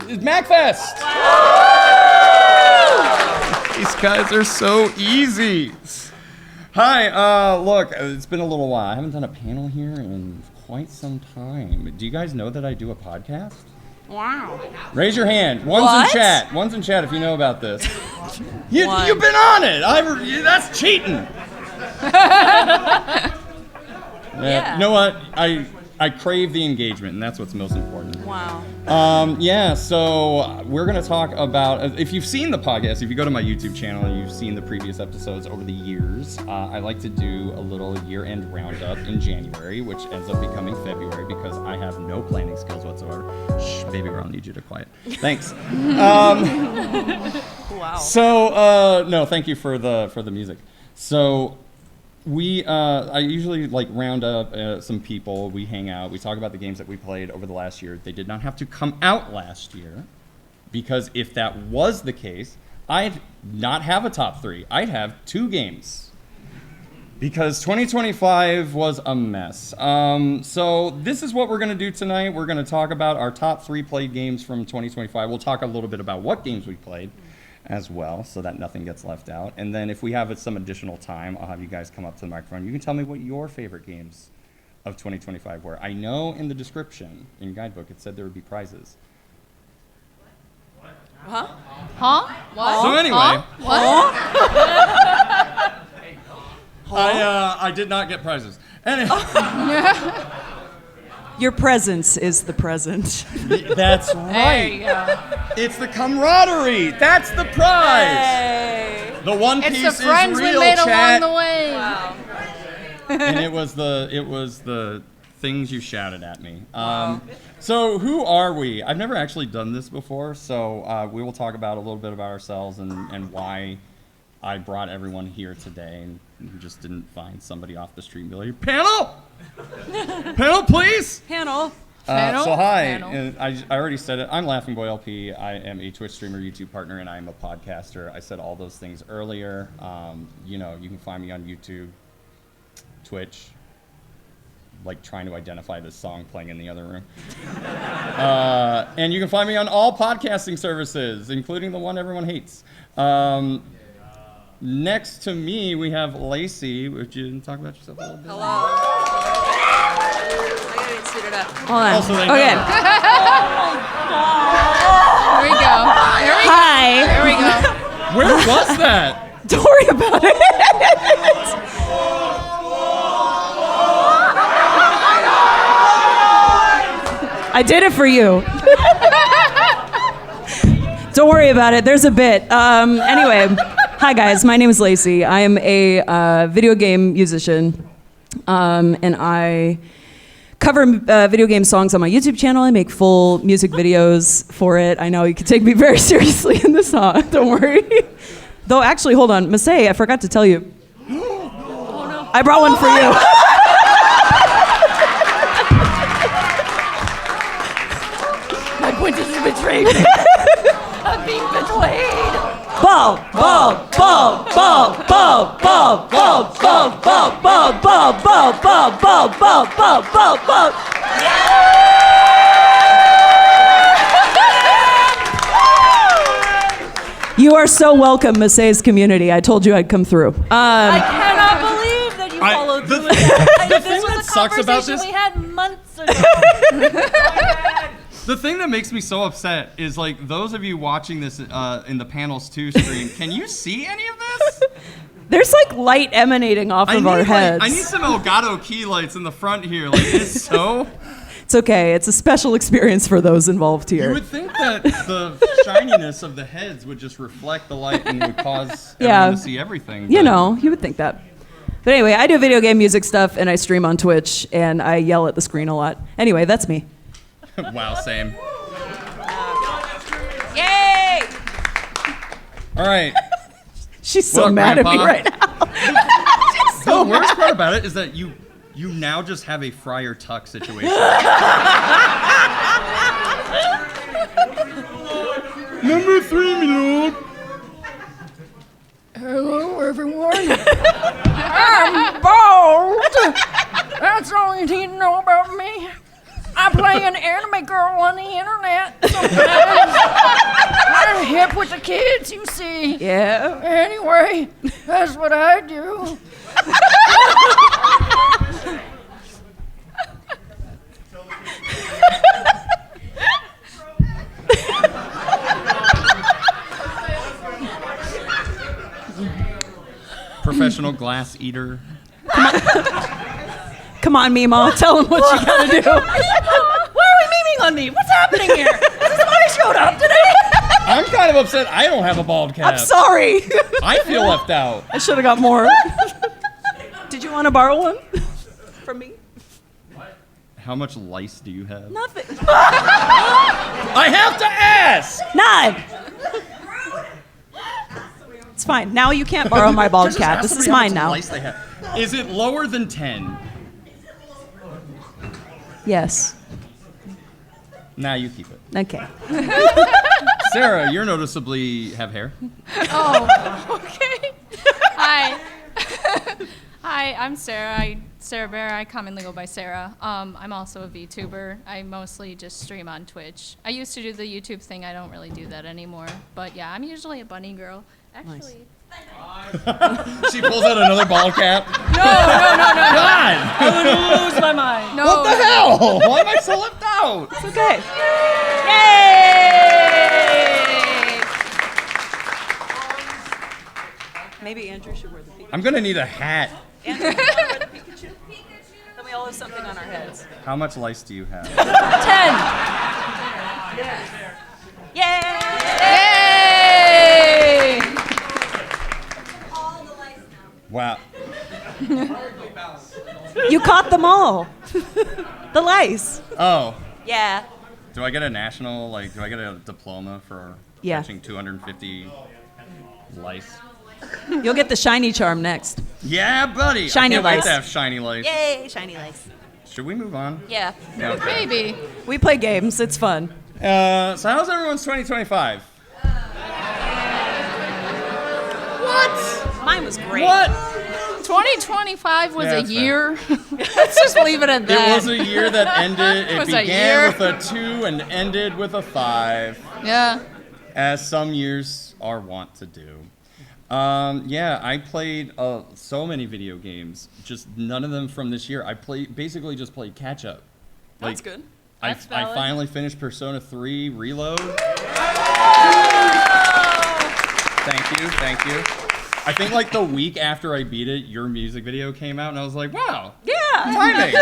It's MAGFest! These guys are so easy. Hi, look, it's been a little while. I haven't done a panel here in quite some time. Do you guys know that I do a podcast? Wow. Raise your hand. One's in chat. One's in chat if you know about this. You've been on it. That's cheating. Yeah. You know what? I crave the engagement, and that's what's most important. Wow. So we're going to talk about, if you've seen the podcast, if you go to my YouTube channel and you've seen the previous episodes over the years, I like to do a little year-end roundup in January, which ends up becoming February because I have no planning skills whatsoever. Shh, baby girl, I need you to quiet. Thanks. Wow. So, no, thank you for the music. So, I usually round up some people, we hang out, we talk about the games that we played over the last year. They did not have to come out last year, because if that was the case, I'd not have a top 3. I'd have 2 games. Because 2025 was a mess. So this is what we're going to do tonight. We're going to talk about our top 3 played games from 2025. We'll talk a little bit about what games we played as well, so that nothing gets left out. And then if we have some additional time, I'll have you guys come up to the microphone. You can tell me what your favorite games of 2025 were. I know in the description, in Guidebook, it said there would be prizes. Huh? What? So anyway, What? I did not get prizes. Anyway. Your presence is the present. That's There right. you go. It's the camaraderie. That's the prize. Hey. The One It's Piece the is friends real, we made chat. along the way. Wow. And it was the things you shouted at me. So who are we? I've never actually done this before, so we will talk about a little bit about ourselves and why I brought everyone here today, and we just didn't find somebody off the street and be like, panel! Panel, please! Panel. So hi, Panel. and I already said it. I'm Laughing Boy LP. I am a Twitch streamer, YouTube partner, and I'm a podcaster. I said all those things earlier. You can find me on YouTube, Twitch, trying to identify this song playing in the other room. And you can find me on all podcasting services, including the one everyone hates. Next to me, we have Lacey. Would you talk about yourself a little bit? Hello. I gotta get suited up. Hold on. Also, they know. Okay. Here we go. Hi. Here we go. Where was that? Don't worry about it. I did it for you. Don't worry about it. There's a bit. Anyway, hi guys. My name is Lacey. I am a video game musician, and I cover video game songs on my YouTube channel. I make full music videos for it. I know you can take me very seriously in this song. Don't worry. Though, actually, hold on. Masae, I forgot to tell you. Oh, no. I brought one for you. My princess has betrayed me. I'm being betrayed. Ball, ball, ball, ball, ball, ball, ball, ball, ball, ball, ball, ball, ball, ball, ball, ball, ball, ball. You are so welcome, Masae's community. I told you I'd come through. I cannot believe that you followed through with that. The This thing that was a sucks about conversation this- we had months ago. The thing that makes me so upset is those of you watching this in the Panels 2 stream, can you see any of this? There's light emanating off of our heads. I need some Elgato key lights in the front here. It's so... It's okay. It's a special experience for those involved here. You would think that the shininess of the heads would just reflect the light and would cause everyone to see everything. You would think that. But anyway, I do video game music stuff, and I stream on Twitch, and I yell at the screen a lot. Anyway, that's me. Wow, same. Yay! All right. She's so What up, mad Grandpa? at me right now. She's so The worst part about it is that you now just have a Friar Tuck situation. Number 3, my lord. Hello, everyone. I'm bald. That's all you need to know about me. I play an anime girl on the internet sometimes. with the kids, you see. Yeah. Anyway, that's what I do. Professional glass eater. Come on, Mima. Tell him what you gotta do. Why are we memeing on me? What's happening here? Is this why I showed up today? I'm kind of upset I don't have a bald cap. I'm sorry. I feel left out. I should have got more. Did you want to borrow one from me? How much lice do you have? Nothing. I have to ask! None. It's fine. Now you can't borrow my bald Just cap. ask This is somebody how mine much now. lice they have. Is it lower than 10? Yes. Nah, you keep it. Okay. Sarah, you're noticeably have hair. Oh, okay. Hi. Hi, I'm Sarah. Sarah Bear. I commonly go by Sarah. I'm also a VTuber. I mostly just stream on Twitch. I used to do the YouTube thing. I don't really do that anymore. But yeah, I'm usually a bunny girl. Actually. She pulls out another ball cap. No. God! I would lose my mind. No. What the hell? Why am I so left out? It's okay. Yay! Maybe Andrew should wear the Pikachu. I'm gonna need a hat. Andrew, you want to wear the Pikachu? Then we all have something on our heads. How much lice do you have? 10. Yay! Yay! Wow. You caught them all. The lice. Oh. Yeah. Do I get a national, do I get a diploma for Yeah. catching 250 lice? You'll get the shiny charm next. Yeah, buddy. Shiny I can't wait lice. to have shiny lice. Yay, shiny lice. Should we move on? Yeah. Yeah, okay. Maybe. We play games. It's fun. So how's everyone's 2025? What? Mine was great. What? 2025 was Yeah, a that's fair. year. Let's just leave it at that. It was a year that ended. It was a began year. with a 2 and ended with a 5, Yeah. as some years are wont to do. Yeah, I played so many video games. Just none of them from this year. I basically just played catch up. That's good. I That's valid. finally finished Persona 3 Reload. Thank you. I think the week after I beat it, your music video came out, and I was like, wow, Yeah. timing.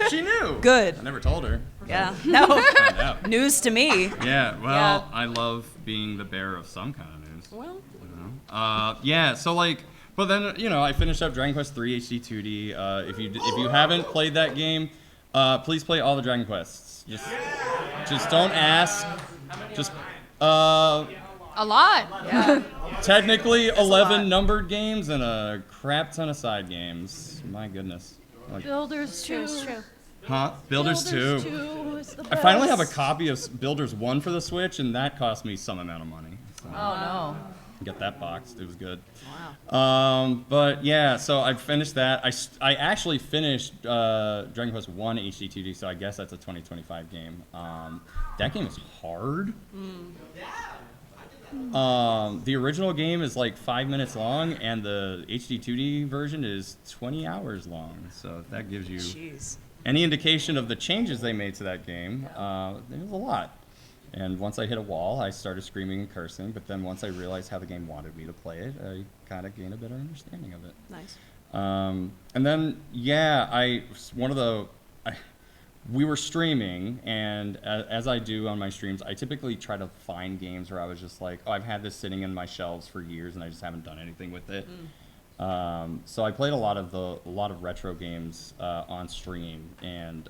She knew. Good. I never told her. Yeah. No. Find out. News to me. Yeah, well, Yeah. I love being the bearer of some kind of news. Well. Yeah, so but then, I finished up Dragon Quest 3 HD 2D. If you haven't played that game, please play all the Dragon Quests. Just don't ask. Just, A lot. Yeah. technically a 11 lot. numbered games and a crap ton of side games. My goodness. Builders 2. Huh? Builders 2. 2 is the I finally have a copy of Builders 1 for the Switch, and that cost me some amount of money. So. Oh no. Get that boxed. It was good. Wow. But yeah, so I finished that. I actually finished Dragon Quest 1 HD 2D, so I guess that's a 2025 game. That game is hard. The original game is 5 minutes long, and the HD 2D version is 20 hours long. So if that gives you Jeez. any indication of the changes they made to that game, it was a lot. And once I hit a wall, I started screaming and cursing. But then once I realized how the game wanted me to play it, I kind of gained a better understanding of it. Nice. And then, yeah, we were streaming, and as I do on my streams, I typically try to find games where I was just like, oh, I've had this sitting in my shelves for years, and I just haven't done anything with it. So I played a lot of retro games on stream, and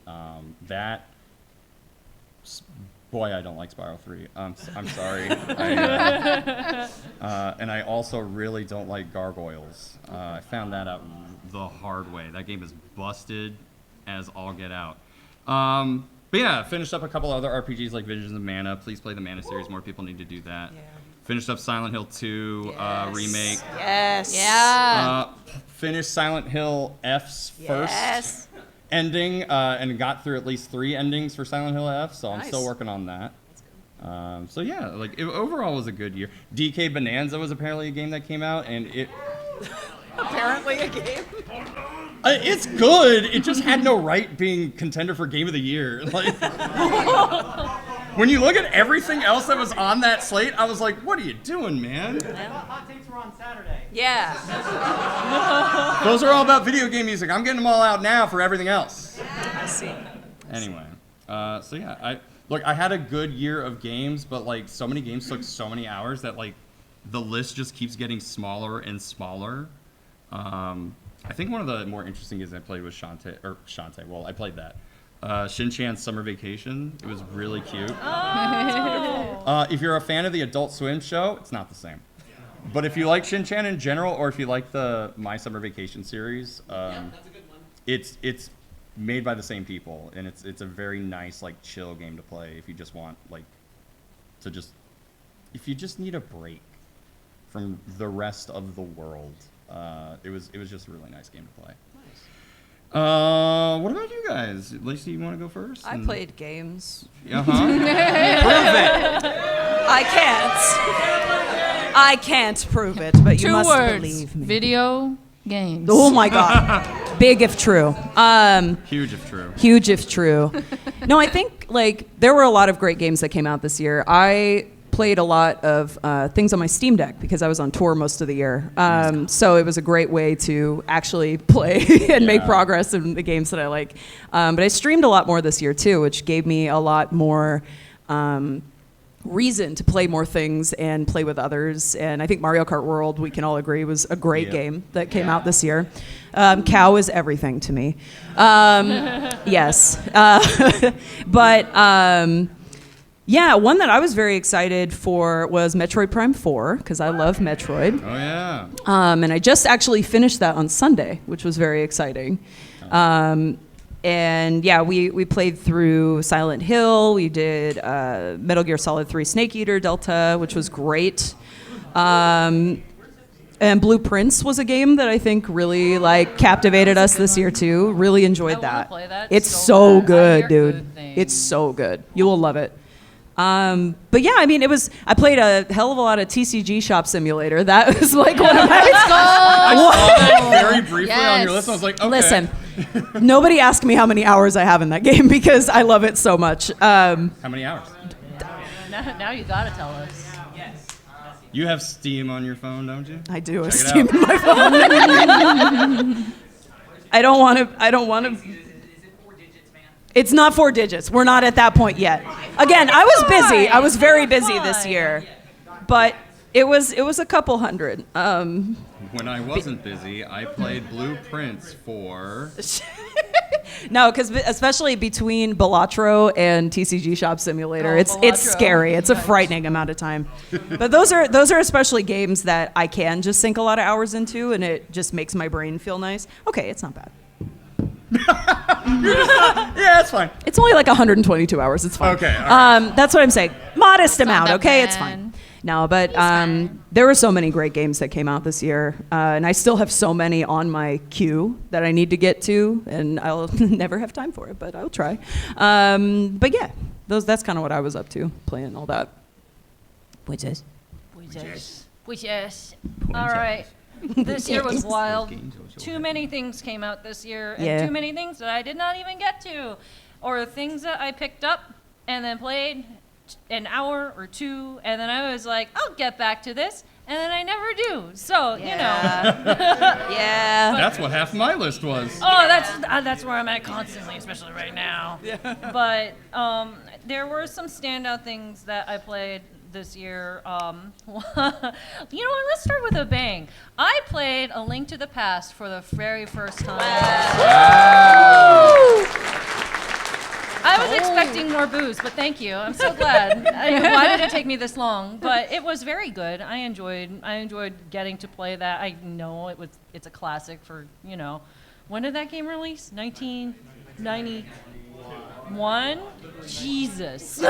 boy, I don't like Spiral 3. I'm sorry. And I also really don't like Gargoyles. I found that out the hard way. That game is busted as all get out. But yeah, finished up a couple other RPGs like Visions of Mana. Please play the Mana series. More people need to do that. Yeah. Finished up Silent Hill 2 remake. Yes. Yeah. Finished Silent Hill F's first Yes. ending and got through at least 3 endings for Silent Hill F, so I'm Nice. still working on that. So yeah, like it overall was a good year. DK Bonanza was apparently a game that came out, and it Apparently a game. it's good. It just had no right being contender for Game of the Year. Like when you look at everything else that was on that slate, I was like, "What are you doing, man?" Hot takes were on Saturday. Yeah. Those are all about video game music. I'm getting them all out now for everything else. I see. Anyway, so yeah, I had a good year of games, but like so many games took so many hours that like the list just keeps getting smaller and smaller. I think one of the more interesting games I played was Shantae. Well, I played that. Shin-Chan's Summer Vacation. It was really cute. If you're a fan of the Adult Swim show, it's not the same. But if you like Shin-Chan in general, or if you like the My Summer Vacation series, That's a good one. it's made by the same people, and it's a very nice, like, chill game to play if you just want, like, if you just need a break from the rest of the world. It was just a really nice game to play. What about you guys? Lacey, you want to go first? I played games. Uh-huh. Prove it. I can't prove it, but you 2 must words. believe me. Video games. Oh my God. Big if true. Huge if true. Huge if true. No, I think like there were a lot of great games that came out this year. I played a lot of things on my Steam Deck because I was on tour most of the year. So it was a great way to actually play and make progress in the games that I like. But I streamed a lot more this year too, which gave me a lot more reason to play more things and play with others. And I think Mario Kart World, we can all agree, was a great game that came out this year. Cow is everything to me. Yes. But yeah, one that I was very excited for was Metroid Prime 4, because I love Metroid. Oh, yeah. And I just actually finished that on Sunday, which was very exciting. And yeah, we played through Silent Hill. We did Metal Gear Solid 3 Snake Eater Delta, which was great. And Blueprints was a game that I think really like captivated us this year too. Really enjoyed I wanna that. play that It's so so bad. I good, hear dude. good things. It's so good. You will love it. But yeah, I mean, I played a hell of a lot of TCG Shop Simulator. That was like one of my. I saw that very briefly on your Yes. list. I was like, okay. Listen, nobody asked me how many hours I have in that game because I love it so much. How many hours? Now you gotta tell us. You have Steam on your phone, don't you? I do a Check it Steam out. in my phone. I don't want to. It's not 4 digits. We're not at that point yet. Again, I was busy. I was very busy this year, but it was a couple hundred. When I wasn't busy, I played Blueprints for... No, because especially between Balatro and TCG Shop Simulator, Oh, it's Balatro. scary. It's a frightening amount of time. But those are especially games that I can just sink a lot of hours into, and it just makes my brain feel nice. Okay, it's not bad. Yeah, it's fine. It's only like 122 hours. It's fine. Okay, all right. That's what I'm saying. Modest not amount. that Okay, it's bad. fine. No, but there were so many great games that came out this year, and I still have so many on my queue that I need to get to, and I'll never have time for it, but I'll try. But yeah, that's kind of what I was up to, playing all that. Which is? All right. This year was wild. Too many things came out this year, and Yeah. too many things that I did not even get to, or things that I picked up and then played an hour or two, and then I was like, I'll get back to this, and then I never do. So you know, Yeah. That's what half my list was. oh, that's where I'm at constantly, especially right now. But there were some standout things that I played this year. You know what? Let's start with a bang. I played A Link to the Past for the very first time. I was expecting more booze, but thank you. I'm so glad. Why did it take me this long? But it was very good. I enjoyed getting to play that. I know it's a classic for, you know, when did that game release? 1991? Jesus.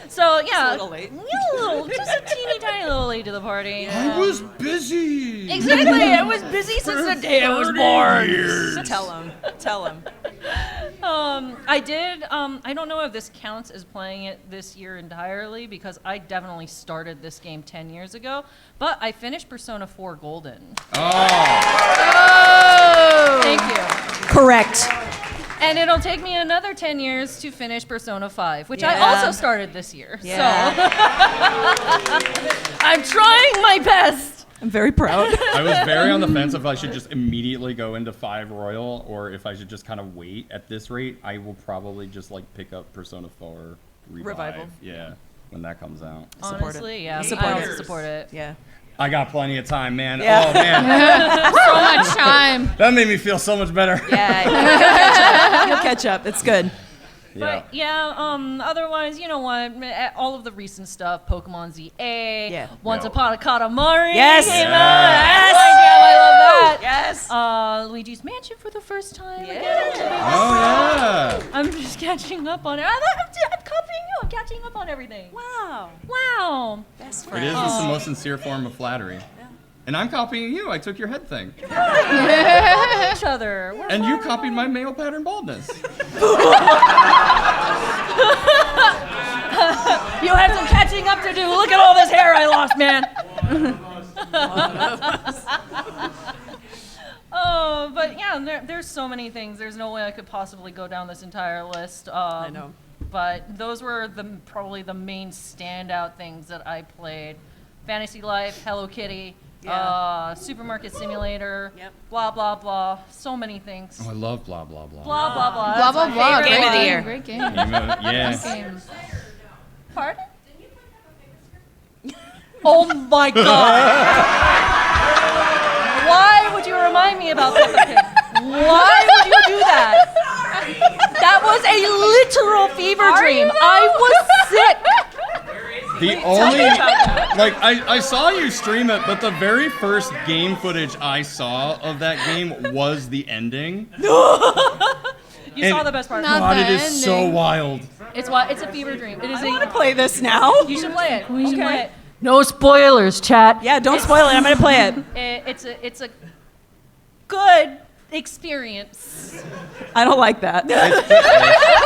So yeah, little late. just a teeny tiny little late to the party. I was busy. Exactly. I was busy since the day I was born. Tell him. I did. I don't know if this counts as playing it this year entirely because I definitely started this game 10 years ago. But I finished Persona 4 Golden. Oh! Thank you. Correct. And it'll take me another 10 years to finish Persona 5, which I Yeah. also started this year. Yeah. So I'm trying my best. I'm very proud. I was very on the fence if I should just immediately go into 5 Royal or if I should just kind of wait. At this rate, I will probably just like pick up Persona 4 Revival. Yeah, when that comes out. Support it. Honestly, yeah. Support I it. also support it. Yeah. I got plenty of time, man. Yeah. Oh man, So much time. that made me feel so much better. Yeah. You'll catch up. It's good. But yeah, otherwise, you know what? All of the recent stuff, Pokemon ZA, Yeah. Once Yo. Upon a Katamari Yes. came Yeah. out. Yes. Oh my God, I love that. Yes. Luigi's Mansion for the first time. Yeah. Again. Oh yeah. I'm just catching up on it. I'm copying you. I'm catching up on everything. Wow. Wow. Best It friend. is just the most sincere form of flattery. And I'm copying you. I took your head thing. Each other. We're And you fine. copied my male pattern baldness. You have some catching up to do. Look at all this hair I lost, man. Oh, but yeah, there's so many things. There's no way I could possibly go down this entire list. I know. But those were probably the main standout things that I played. Fantasy Life, Hello Kitty, Yeah. Supermarket Simulator, Yep. blah, blah, blah. So many things. Oh, I love blah blah blah. Blah, blah, blah. Blah, That's blah, my blah. favorite Game of the one. year. Great game. Yeah. Game. Pardon? Oh my God. Why would you remind me about Peppa Pig? Why would you do that? That was a literal fever dream. I was sick. The only, like, I saw you stream it, but the very first game footage I saw of that game was the ending. You saw And- the best part. Not God, the it is so ending. wild. It's a fever dream. It is I want to play this now. You should play it. You should Okay. play it. No spoilers, chat. Yeah, don't spoil it. I'm going to play it. It's a good experience. I don't like that.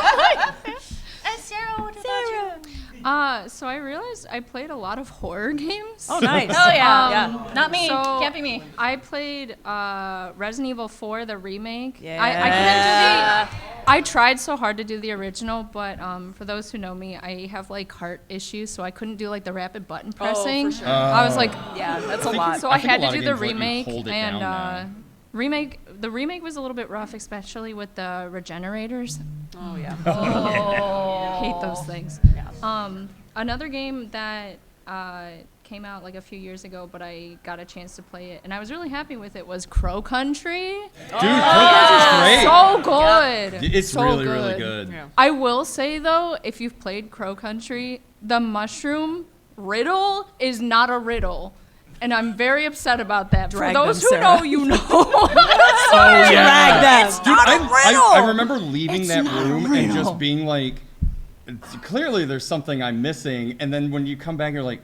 And Sarah, what about you? So I realized I played a lot of horror games. Oh, nice. Oh yeah. Yeah. Not me. So Can't be me. I played Resident Evil 4, the remake. Yeah. I couldn't do the. I tried so hard to do the original, but for those who know me, I have like heart issues, so I couldn't do like the rapid button pressing. sure. I was like, Yeah, that's a think- lot. so I I, think had a lot to of do the games let you remake, hold it and down the remake was a little bit rough, especially with the regenerators. Oh, yeah. I hate those things. Yeah. Another game that came out like a few years ago, but I got a chance to play it, and I was really happy with it, was Crow Country. Dude, Pokemon is great. So good. It's So really, really good. Yeah. I will say though, if you've played Crow Country, the mushroom riddle is not a riddle. And I'm very upset about that. Drag For those them, who Sarah. know, you know. Oh, yeah. Drag them. Dude, I remember leaving It's that not a room and riddle. just being like, clearly there's something I'm missing. And then when you come back, you're like,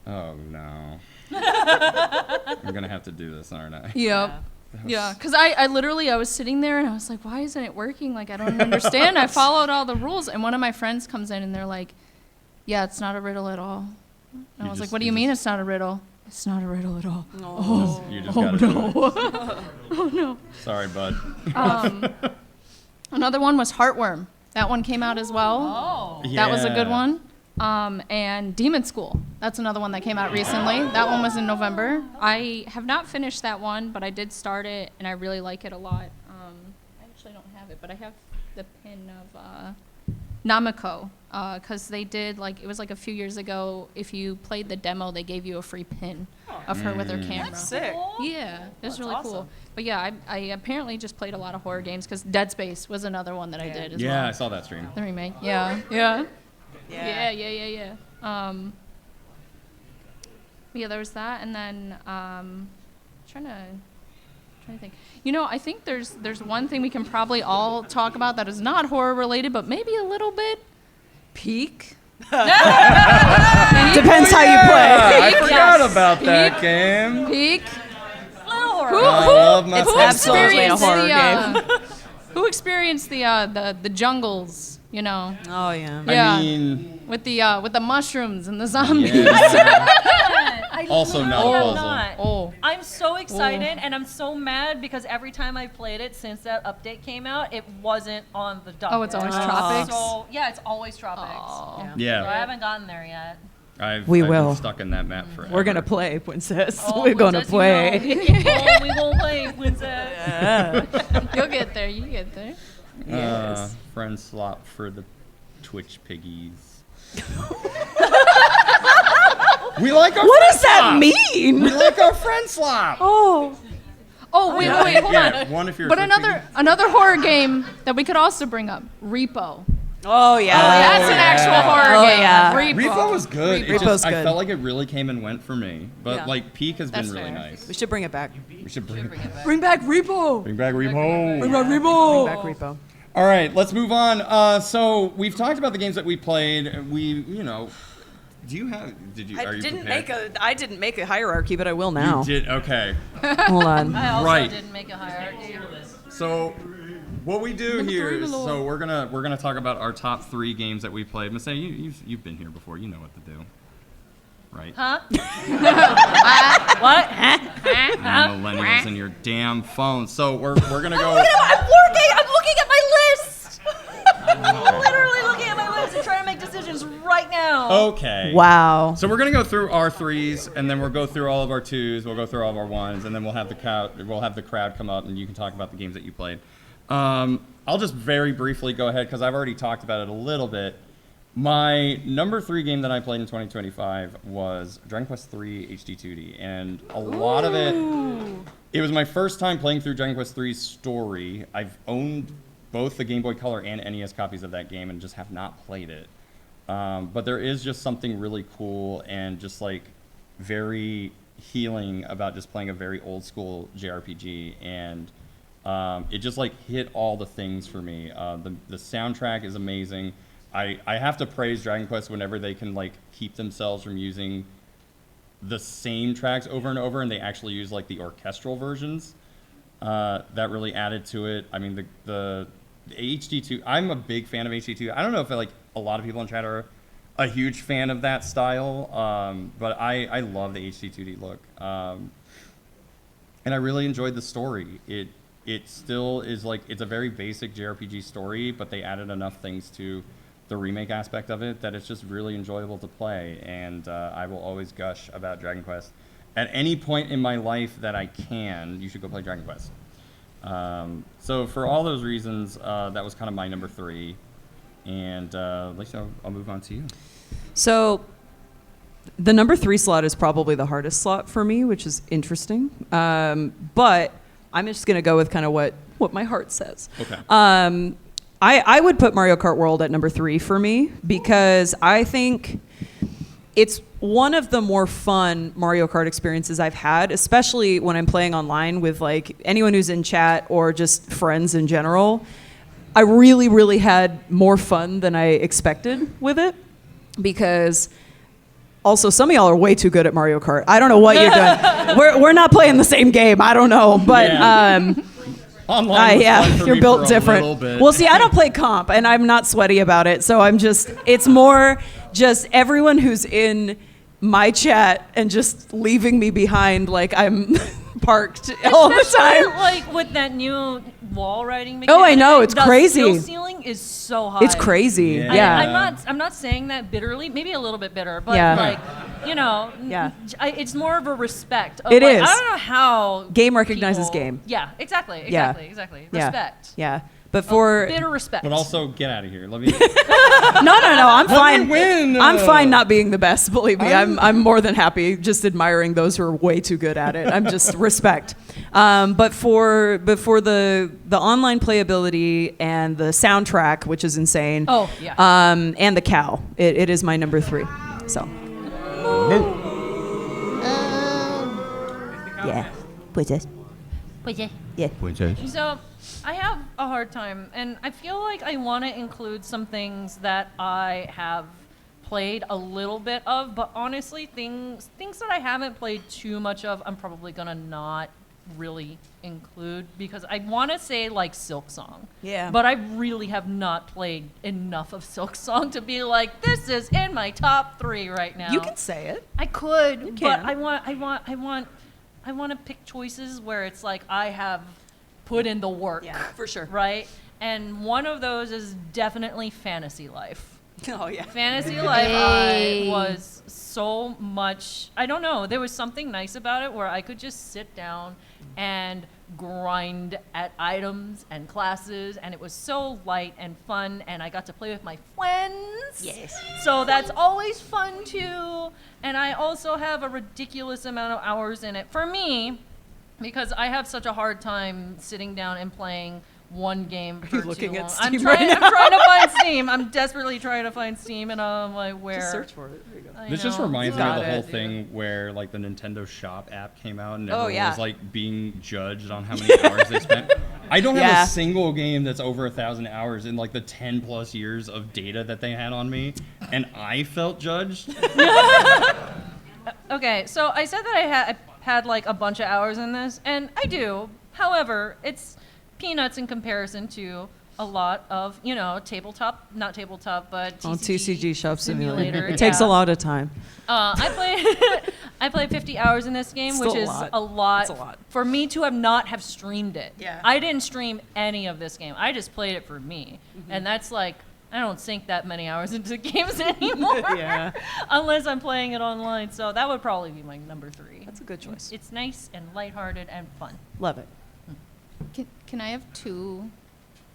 oh no. I'm going to have to do this, aren't I? Yep. Yeah, because I literally, I was sitting there and I was like, why isn't it working? Like, I don't understand. I followed all the rules. And one of my friends comes in and they're like, yeah, it's not a riddle at all. And I You was like, just- what do you you mean just- it's not a riddle? It's not a riddle at all. You just got to do it. Oh, no. Sorry, bud. Another one was Heartworm. That one came out as well. Oh. That was a good Yeah. one. And Demon School. That's another one that came out recently. That one was in November. I have not finished that one, but I did start it, and I really like it a lot. I actually don't have it, but I have the pin of Namiko, because they did, like, it was like a few years ago, if you played the demo, they gave you a free pin of her with her camera. That's sick. Yeah, it was really cool. awesome. But yeah, I apparently just played a lot of horror games, because Dead Space was another one that I did as well. Yeah, I saw that stream. The remake. Yeah. Yeah. Yeah. Yeah. Yeah, there was that, and then trying to think. You know, I think there's one thing we can probably all talk about that is not horror related, but maybe a little bit. Peak. Depends how you play. I forgot Yes. about that game. Peak. Little horror. Who, I love my who It's absolutely a experienced horror the, Who experienced the jungles? You know. Oh yeah. Yeah. I mean, With the mushrooms and the zombies. I Also not a literally puzzle. not. Oh. I'm so excited and I'm so mad because every time I played it since that update came out, it wasn't on the docket. Oh, it's always Tropics? So, yeah, it's always Tropics. Oh. Yeah. So I haven't gotten there yet. I've We been will. stuck in that map forever. We're gonna play, Princess. Oh, We're gonna Princess, you play. know. Oh, we won't play, Princess. You'll get there. You get there. Yes. Friend slot for the Twitch piggies. We like our What friend does that slop. mean? We like our friend slop. Oh. Oh wait, hold Yeah, on. one if you're a But Twitch another horror game that we could also bring up, Repo. Oh yeah. That's an yeah. actual horror Oh, game. yeah. Repo was good. It Repo's just, I good. felt like it really came and went for me. But Yeah. like Peak has That's been really fair. nice. We should bring it back. We should bring it back. Bring back Repo. Bring back Repo. Bring back Repo. All right, let's move on. So we've talked about the games that we played. Do you have? Did you? Are you prepared? I didn't make a hierarchy, but I will now. You did. Okay. Hold on. I also Right. didn't make a hierarchy. So what we do here three, is, my lord. so we're gonna talk about our top 3 games that we played. Masae, you've been here before. You know what to do, right? Huh? What? Millennials and your damn phones. So we're gonna go. I'm working. I'm looking at my list. I'm literally looking at my list and trying to make decisions right now. Okay. Wow. So we're gonna go through our 3s, and then we'll go through all of our 2s. We'll go through all of our 1s, and then we'll have the crowd come up, and you can talk about the games that you played. I'll just very briefly go ahead because I've already talked about it a little bit. My number 3 game that I played in 2025 was Dragon Quest III HD2D, and a lot of it was my first time playing through Dragon Quest III's story. I've owned both the Game Boy Color and NES copies of that game and just have not played it. But there is just something really cool and just like very healing about just playing a very old school JRPG, and it just like hit all the things for me. The soundtrack is amazing. I have to praise Dragon Quest whenever they can like keep themselves from using the same tracks over and over, and they actually use like the orchestral versions. That really added to it. I mean, the HD2. I'm a big fan of HD2. I don't know if like a lot of people in chat are a huge fan of that style, but I love the HD2D look, and I really enjoyed the story. It still is like, it's a very basic JRPG story, but they added enough things to the remake aspect of it that it's just really enjoyable to play, and I will always gush about Dragon Quest. At any point in my life that I can, you should go play Dragon Quest. So for all those reasons, that was kind of my number 3, and Lisa, I'll move on to you. So the number 3 slot is probably the hardest slot for me, which is interesting. But I'm just going to go with kind of what my heart says. Okay. I would put Mario Kart World at number 3 for me because I think it's one of the more fun Mario Kart experiences I've had, especially when I'm playing online with like anyone who's in chat or just friends in general. I really, really had more fun than I expected with it because also some of y'all are way too good at Mario Kart. I don't know what you're doing. We're not playing the same game. I don't know, but Yeah. Online was fun for you're me built for a different. little bit. Well, see, I don't play comp, and I'm not sweaty about it. So it's more just everyone who's in my chat and just leaving me behind like I'm parked all the Especially, time. like with that new wall riding Oh, I mechanic, know, it's the crazy. skill ceiling is so high. It's crazy. Yeah. Yeah. I'm not saying that bitterly, maybe a little bit bitter, but Yeah. like, Yeah. it's more of a respect. Of It like, is. I don't know how Game recognizes people- game. Yeah, exactly. Yeah. Yeah. Respect. Yeah. But for Bitter respect. But also, get out of here. Let me. no, I'm fine. win. I'm fine not being the best. Believe me, I'm more than happy just admiring those who are way too good at it. I'm just respect. But for the online playability and the soundtrack, which is insane. Oh, yeah. And the cow, it is my number 3. So. Yeah. Princess. Yeah. So I have a hard time, and I feel like I want to include some things that I have played a little bit of, but honestly, things that I haven't played too much of, I'm probably gonna not really include, because I want to say like Silksong. Yeah. But I really have not played enough of Silksong to be like, this is in my top 3 right now. You can say it. I could, You but can. I want to pick choices where it's like I have put in the work. Yeah, for sure. Right? And one of those is definitely Fantasy Life. Oh yeah. Fantasy Life, I was so much, I don't know, there was something nice about it where I could just sit down and grind at items and classes, and it was so light and fun, and I got to play with my friends. Yes. So that's always fun too. And I also have a ridiculous amount of hours in it for me, because I have such a hard time sitting down and playing one game for you looking too at long. Steam I'm right trying, now? I'm trying to find Steam. I'm desperately trying to find Steam, and I'm like, where? Just search for it. There you go. I This just know. reminds me of Got the whole it. thing where like the Nintendo Shop app came out and Oh, everyone yeah. was like being judged on how many hours they spent. I don't have Yeah. a single game that's over 1,000 hours in like the 10 plus years of data that they had on me, and I felt judged. Okay, so I said that I had like a bunch of hours in this, and I do. However, it's peanuts in comparison to a lot of, not tabletop, but On TCG Shop Simulator. It yeah. takes a lot of time. I played 50 hours in this game, Still which a is lot. a lot. It's a lot. For me to have not have streamed it. Yeah. I didn't stream any of this game. I just played it for me. Mm-hmm. And that's like, I don't sink that many hours into games anymore. Yeah. Unless I'm playing it online. So that would probably be my number 3. That's a good choice. It's nice and lighthearted and fun. Love it. Can I have 2?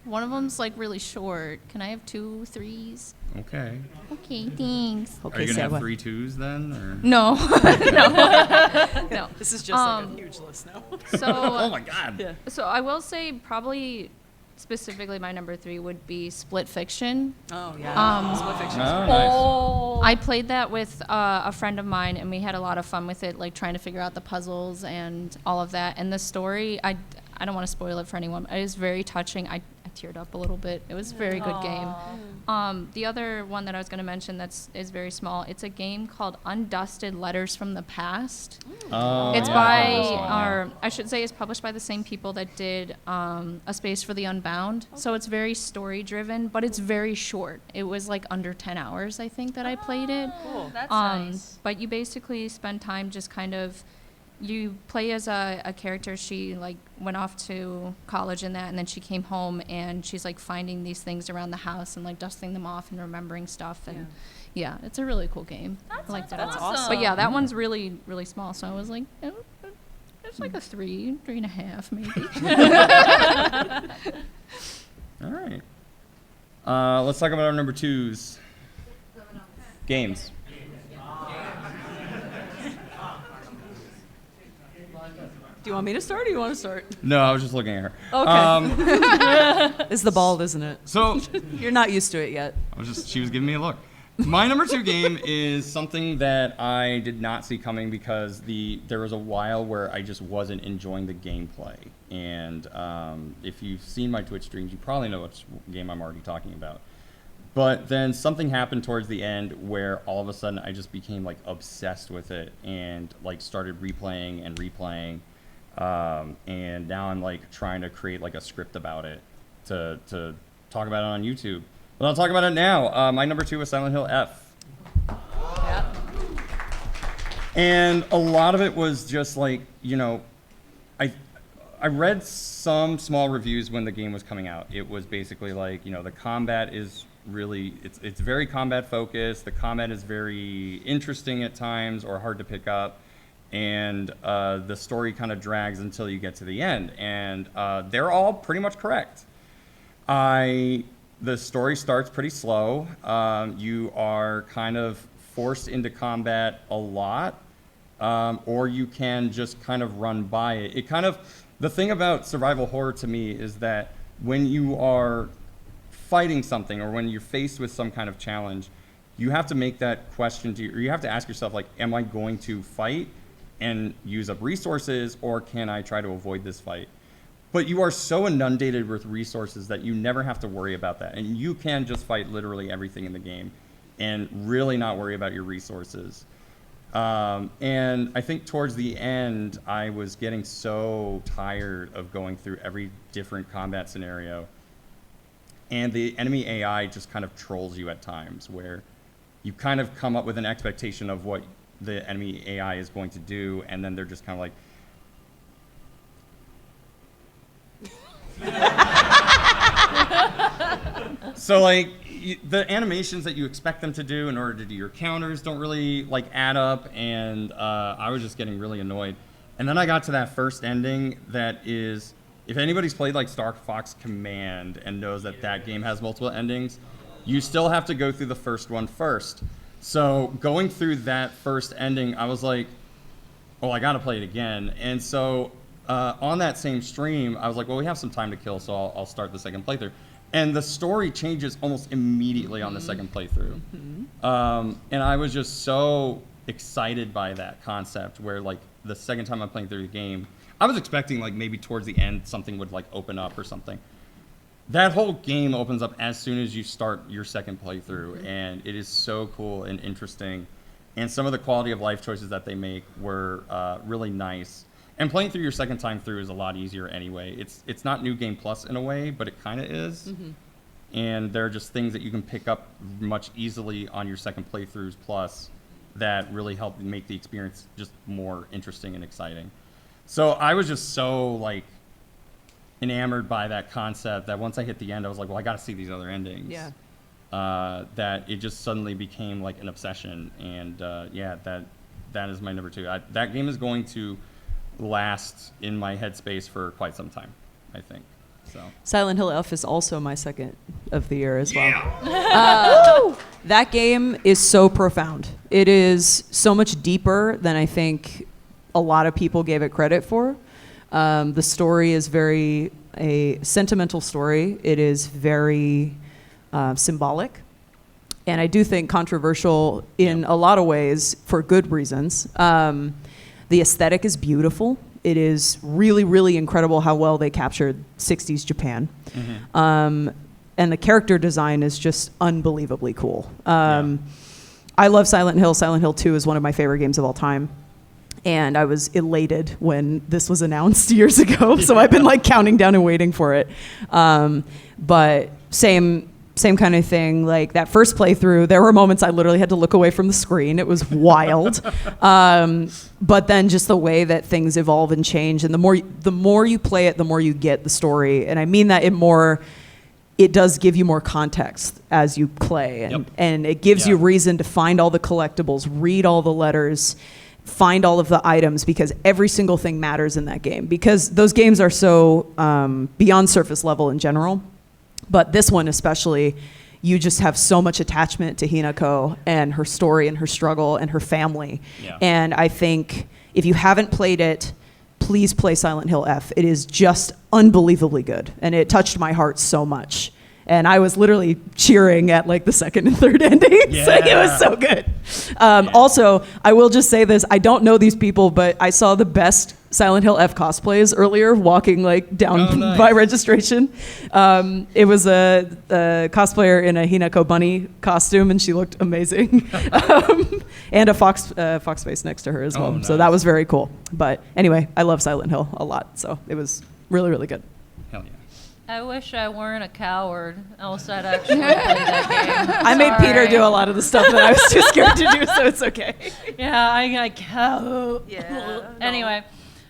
One of them's like really short. Can I have 2 3s? Okay. Okay, thanks. Are Okay, you gonna have Sarah. 3 2s then? Or? No, no. This is just like a huge list now. Oh So, my God. Yeah. so I will say probably specifically my number 3 would be Split Fiction. Oh yeah. Split fiction. Oh, nice. Oh. I played that with a friend of mine, and we had a lot of fun with it, like trying to figure out the puzzles and all of that. And the story, I don't want to spoil it for anyone. It is very touching. I teared up a little bit. It was a very good game. The other one that I was going to mention is very small. It's a game called Undusted Letters from the Past. Oh, It's yeah, by, I saw that. or I should say, it's published by the same people that did A Space for the Unbound. So it's very story driven, but it's very short. It was like under 10 hours, I think, that I played it. Cool. That's nice. But you basically spend time just kind of, you play as a character. She like went off to college and that, and then she came home and she's like finding these things around the house and like dusting them off and remembering stuff. And yeah, it's a really cool game. I like that. That's a lot. awesome. But yeah, that one's really, really small. So I was like, it's like a 3.5 maybe. All right. Let's talk about our number 2s. Games. Do you want me to start or you want to start? No, I was just looking at her. Okay. It's the bald, isn't it? So You're not used to it yet. she was giving me a look. My number 2 game is something that I did not see coming because there was a while where I just wasn't enjoying the gameplay. And if you've seen my Twitch streams, you probably know which game I'm already talking about. But then something happened towards the end where all of a sudden I just became like obsessed with it and like started replaying and replaying. And now I'm like trying to create like a script about it to talk about it on YouTube. But I'll talk about it now. My number 2 is Silent Hill F. And a lot of it was just like, I read some small reviews when the game was coming out. It was basically like, the combat is really, it's very combat focused. The combat is very interesting at times or hard to pick up. And the story kind of drags until you get to the end. And they're all pretty much correct. The story starts pretty slow. You are kind of forced into combat a lot, or you can just kind of run by it. The thing about survival horror to me is that when you are fighting something or when you're faced with some kind of challenge, you have to make that question or you have to ask yourself, like, am I going to fight and use up resources, or can I try to avoid this fight? But you are so inundated with resources that you never have to worry about that. And you can just fight literally everything in the game and really not worry about your resources. And I think towards the end, I was getting so tired of going through every different combat scenario. And the enemy AI just kind of trolls you at times, where you kind of come up with an expectation of what the enemy AI is going to do, and then they're just kind of like, so like the animations that you expect them to do in order to do your counters don't really like add up, and I was just getting really annoyed. And then I got to that first ending that is, if anybody's played like Star Fox Command and knows that that game has multiple endings, you still have to go through the first one first. So going through that first ending, I was like, oh, I gotta play it again. And so on that same stream, I was like, well, we have some time to kill, so I'll start the second playthrough. And the story changes almost immediately on the second playthrough. And I was just so excited by that concept, where like the second time I'm playing through the game, I was expecting like maybe towards the end something would like open up or something. That whole game opens up as soon as you start your second playthrough, and it is so cool and interesting. And some of the quality of life choices that they make were really nice. And playing through your second time through is a lot easier anyway. It's not New Game Plus in a way, but it kind of is. And there are just things that you can pick up much easily on your second playthroughs plus that really help make the experience just more interesting and exciting. So I was just so like enamored by that concept that once I hit the end, I was like, well, I got to see these other endings. Yeah. That it just suddenly became like an obsession. And yeah, that is my number 2. That game is going to last in my headspace for quite some time, I think. So Silent Hill F is also my second of the year as well. That game is so profound. It is so much deeper than I think a lot of people gave it credit for. The story is very a sentimental story. It is very symbolic. And I do think controversial in a lot of ways for good reasons. The aesthetic is beautiful. It is really, really incredible how well they captured 60s Japan. And the character design is just unbelievably cool. I love Silent Hill. Silent Hill 2 is one of my favorite games of all time. And I was elated when this was announced years ago. So I've been like counting down and waiting for it. But same kind of thing. Like that first playthrough, there were moments I literally had to look away from the screen. It was wild. But then just the way that things evolve and change, and the more you play it, the more you get the story. And I mean that it does give you more context as you play, and it gives you reason to find all the collectibles, read all the letters, find all of the items, because every single thing matters in that game, because those games are so beyond surface level in general. But this one especially, you just have so much attachment to Hinako and her story and her struggle and her family. And I think if you haven't played it, please play Silent Hill F. It is just unbelievably good, and it touched my heart so much. And I was literally cheering at like the second and third endings. Like, it was so good. Also, I will just say this. I don't know these people, but I saw the best Silent Hill F cosplays earlier walking like down by registration. It was a cosplayer in a Hinako bunny costume, and she looked amazing. And a fox face next to her as well. Nice. So that was very cool. But anyway, I love Silent Hill a lot. So it was really, really good. hell yeah. I wish I weren't a coward, else I'd actually play that game. I made Peter do a lot of the stuff that I was too scared to do, so it's okay. Yeah, I cow. Yeah. Anyway,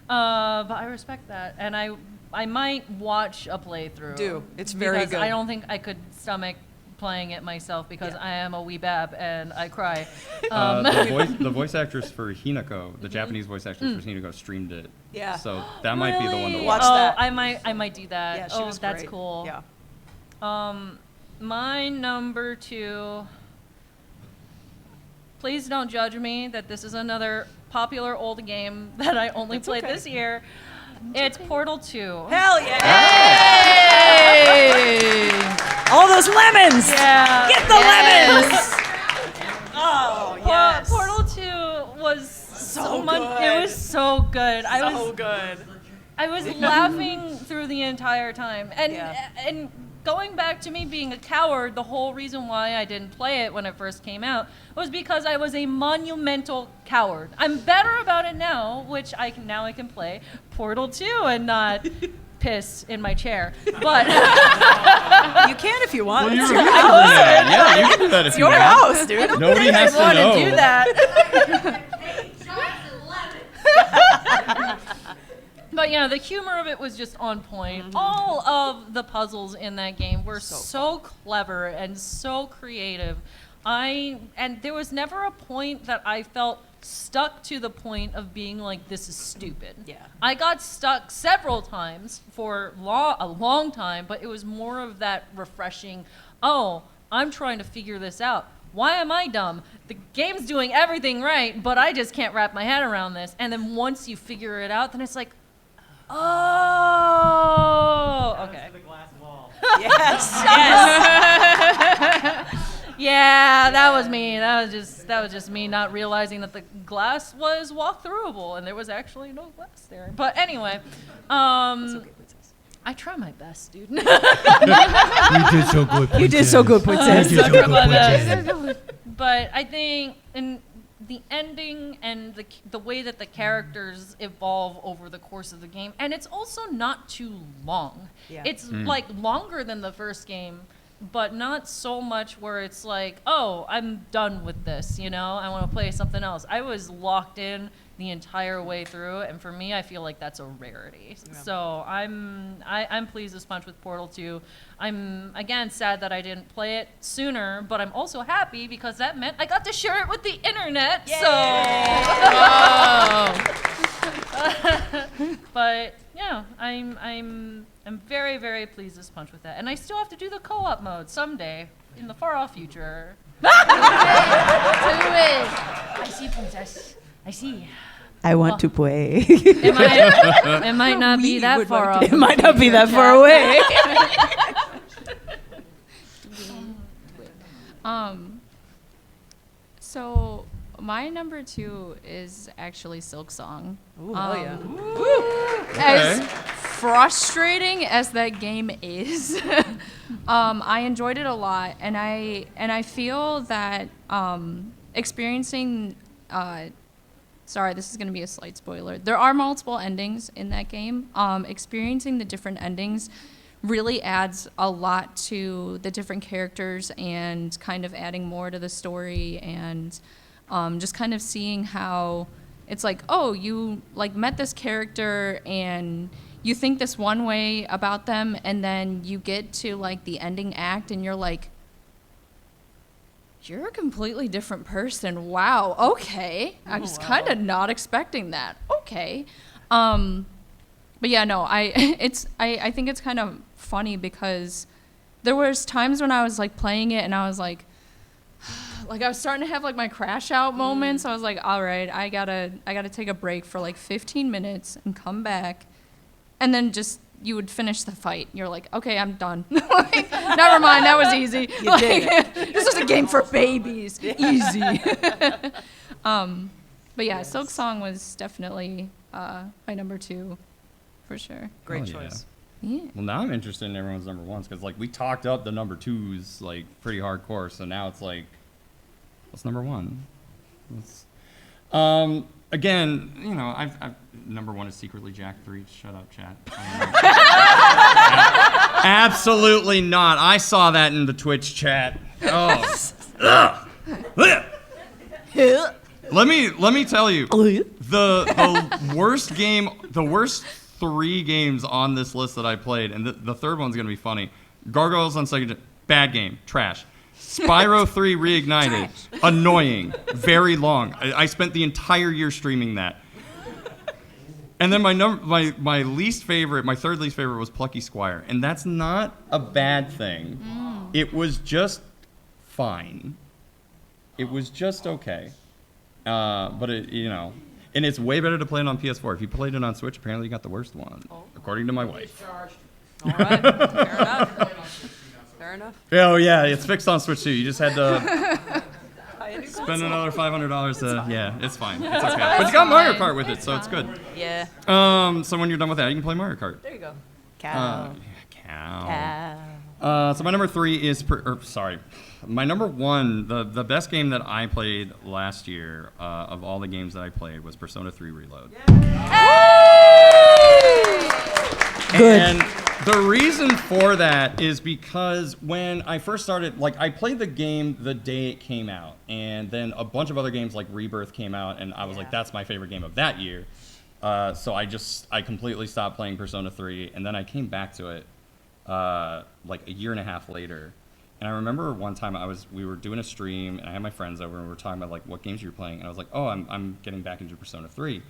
but I respect that, and I might watch a playthrough. Do. It's very because good. I don't think I could stomach playing it myself because I am a wee bab and I cry. The voice actress for Hinako, the Japanese voice actress for Hinako, streamed it. Yeah. So that might be the one to Really? watch. Watch that. I might do that. Yeah, she was that's great. cool. Yeah. My number 2. Please don't judge me that this is another popular old game that I only played this year. It's Portal 2. Hell yeah! Hey! All those lemons! Yeah. Get the lemons! Oh, yes. Portal 2 was so much. good. It was so good. Good. I was laughing through the entire time, and going back to me being a coward, the whole reason why I didn't play it when it first came out was because I was a monumental coward. I'm better about it now, which I can play Portal 2 and not piss in my chair. But You can if you want. Well, you're yeah, you can do that if you Your want. house, dude. Nobody has to want know. to do that. But the humor of it was just on point. All of the puzzles in that game were so clever and so creative. And there was never a point that I felt stuck to the point of being like, this is stupid. Yeah. I got stuck several times for a long time, but it was more of that refreshing, oh, I'm trying to figure this out. Why am I dumb? The game's doing everything right, but I just can't wrap my head around this. And then once you figure it out, then it's like, oh, okay. The glass wall. Yes. Yeah, that was me. That was just me not realizing that the glass was walk-throughable and there was actually no glass there. But anyway, I try my best, dude. You did so good. You did so good, princess. You did so good, my princess. best. But I think in the ending and the way that the characters evolve over the course of the game, and it's also not too long. Yeah. It's like longer than the first game, but not so much where it's like, oh, I'm done with this, I want to play something else. I was locked in the entire way through, and for me, I feel like that's a rarity. Yeah. So I'm pleased as punch with Portal 2. I'm again sad that I didn't play it sooner, but I'm also happy because that meant I got to share it with the internet. Yay! So, but yeah, I'm very, very pleased as punch with that, and I still have to do the co-op mode someday in the far off future. Do it. I see, princess. I see. I want to play. It might not be that far off. It might not be that far away. So my number 2 is actually Silksong. Ooh, hell yeah. As frustrating as that game is, I enjoyed it a lot, and I feel that experiencing. Sorry, this is going to be a slight spoiler. There are multiple endings in that game. Experiencing the different endings really adds a lot to the different characters and kind of adding more to the story, and just kind of seeing how it's like, oh, you like met this character and you think this one way about them, and then you get to like the ending act and you're like, you're a completely different person. Wow. Okay. I was kind of not expecting that. Okay. But yeah, no, I think it's kind of funny because there was times when I was like playing it and I was like I was starting to have like my crash out moments. I was like, all right, I gotta take a break for like 15 minutes and come back. And then just, you would finish the fight. You're like, okay, I'm done. Like, never mind, that was easy. You did it. This is a game for babies. Easy. But yeah, Silksong was definitely my number 2, for sure. Great Oh, yeah. choice. Yeah. Well, now I'm interested in everyone's number ones because like we talked up the number 2s like pretty hardcore, so now it's like, what's number 1? Again, I've number 1 is secretly Jack 3. Shut up, chat. Absolutely not. I saw that in the Twitch chat. Oh. Let me tell you, the worst game, the worst 3 games on this list that I played, and the third one's gonna be funny. Gargoyles on Second, bad game, trash. Spyro 3 Reignited, annoying, very long. I spent the entire year streaming that. And then my least favorite, my third least favorite was Plucky Squire, and that's not a bad thing. It was just fine. It was just okay. But and it's way better to play it on PS4. If you played it on Switch, apparently you got the worst one, according to my wife. All right. Fair enough. Fair enough. Oh yeah, it's fixed on Switch too. You just had to spend another $500 to. Yeah, it's fine. It's okay. But you got Mario Kart with it, so it's good. Yeah. So when you're done with that, you can play Mario Kart. There you go. Cow. Cow. So my number 3 is, my number 1, the best game that I played last year of all the games that I played was Persona 3 Reload. Good. And the reason for that is because when I first started, like, I played the game the day it came out, and then a bunch of other games like Rebirth came out, and I was like, that's my favorite game of that year. So I completely stopped playing Persona 3, and then I came back to it like a year and a half later. And I remember one time we were doing a stream, and I had my friends over, and we were talking about like what games you were playing, and I was like, oh, I'm getting back into Persona 3,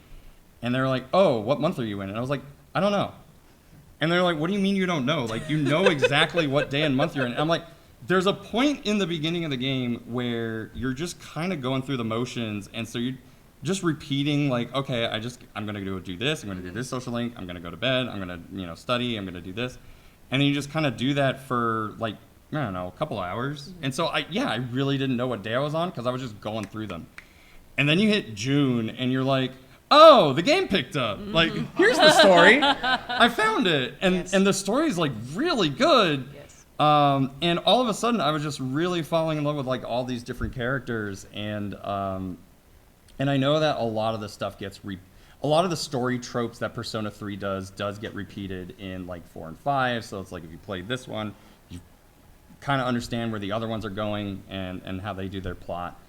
and they were like, oh, what month are you in? And I was like, I don't know. And they're like, what do you mean you don't know? Like, you know exactly what day and month you're in. And I'm like, there's a point in the beginning of the game where you're just kind of going through the motions, and so you're just repeating, like, okay, I'm gonna go do this, I'm gonna do this social link, I'm gonna go to bed, I'm gonna study, I'm gonna do this, and then you just kind of do that for like, I don't know, a couple hours. And so I really didn't know what day I was on because I was just going through them. And then you hit June, and you're like, oh, the game picked up. Like, here's the story. I found it. And the story is like really good. Yes. And all of a sudden, I was just really falling in love with like all these different characters. And I know that a lot of the stuff a lot of the story tropes that Persona 3 does get repeated in like 4 and 5. So it's like if you played this one, you kind of understand where the other ones are going and how they do their plot.